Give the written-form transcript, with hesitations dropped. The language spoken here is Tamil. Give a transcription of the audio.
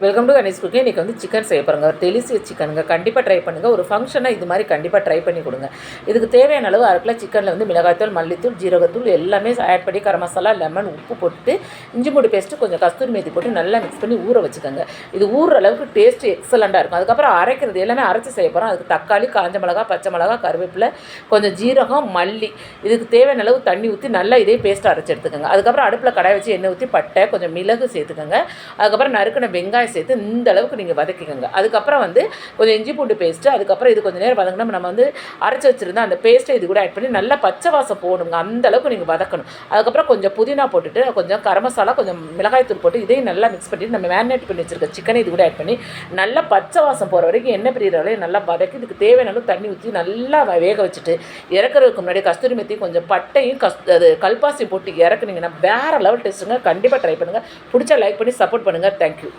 Welcome to Ganesh cooking. இன்றைக்கி வந்து சிக்கன் செய்ய போகிறோங்க. ஒரு டெலிசியஸ் சிக்கனுங்க. கண்டிப்பாக ட்ரை பண்ணுங்கள். ஒரு ஃபங்க்ஷனாக இது மாதிரி கண்டிப்பாக ட்ரை பண்ணி கொடுங்க. இதுக்கு தேவையான அளவு 1/2 கிலோ சிக்கனில் வந்து மிளகாய்த்தூள், மல்லித்தூள், ஜீரகத்தூள் எல்லாமே ஆட் பண்ணி கரம் மசாலா, லெமன், உப்பு போட்டு இஞ்சி பூண்டு பேஸ்ட்டு கொஞ்சம் கஸ்தூரி மேத்தி போட்டு நல்லா மிக்ஸ் பண்ணி ஊற வச்சுக்கோங்க. இது ஊறுற அளவுக்கு டேஸ்ட்டு எக்ஸலண்ட்டாக இருக்கும். அதுக்கப்புறம் அரைக்கிறது எல்லாமே அரைச்சி செய்ய போகிறோம். அதுக்கு தக்காளி, காஞ்ச மிளகா, பச்சை மிளகா, கருவேப்பிலை, கொஞ்சம் ஜீரகம், மல்லி, இதுக்கு தேவையான அளவு தண்ணி ஊற்றி நல்லா இதே பேஸ்ட்டு அரைச்சி எடுத்துக்கோங்க. அதுக்கப்புறம் அடுப்பில் கடாய் வச்சு எண்ணெய் ஊற்றி பட்டை, கொஞ்சம் மிளகு சேர்த்துக்கோங்க. அதுக்கப்புறம் நறுக்கின வெங்காயம் சேர்த்து இந்த அளவுக்கு நீங்கள் வதக்கிக்கோங்க. அதுக்கப்புறம் வந்து கொஞ்சம் இஞ்சி பூண்டு பேஸ்ட்டு, அதுக்கப்புறம் இது கொஞ்சம் நேரம் வதங்கினா நம்ம வந்து அரைச்சி வச்சுருந்தா அந்த பேஸ்ட்டை இது கூட ஆட் பண்ணி நல்லா பச்சை வாசம் போடுங்க. அந்த அளவுக்கு நீங்கள் வதக்கணும். அதுக்கப்புறம் கொஞ்சம் புதினா போட்டுட்டு கொஞ்சம் கரம் மசாலா, கொஞ்சம் மிளகாய்த்தூள் போட்டு இதையும் நல்லா மிக்ஸ் பண்ணிட்டு நம்ம மேரினேட் பண்ணி வச்சுருக்க சிக்கனை இது கூட ஆட் பண்ணி நல்லா பச்சை வாசம் போகிற வரைக்கும் எண்ணெய் பிரிகிற வரையும் நல்லா வதக்கி இதுக்கு தேவையான அளவு தண்ணி ஊற்றி நல்லா வேக வச்சுட்டு இறக்குறதுக்கு முன்னாடி கஸ்தூரி மெத்தி, கொஞ்சம் பட்டையும் அது கல்பாசி போட்டு இறக்குனீங்கன்னா வேறு லெவல் டேஸ்ட்டுங்க. கண்டிப்பாக ட்ரை பண்ணுங்கள். பிடிச்சா லைக் பண்ணி சப்போர்ட் பண்ணுங்கள். தேங்க்யூ.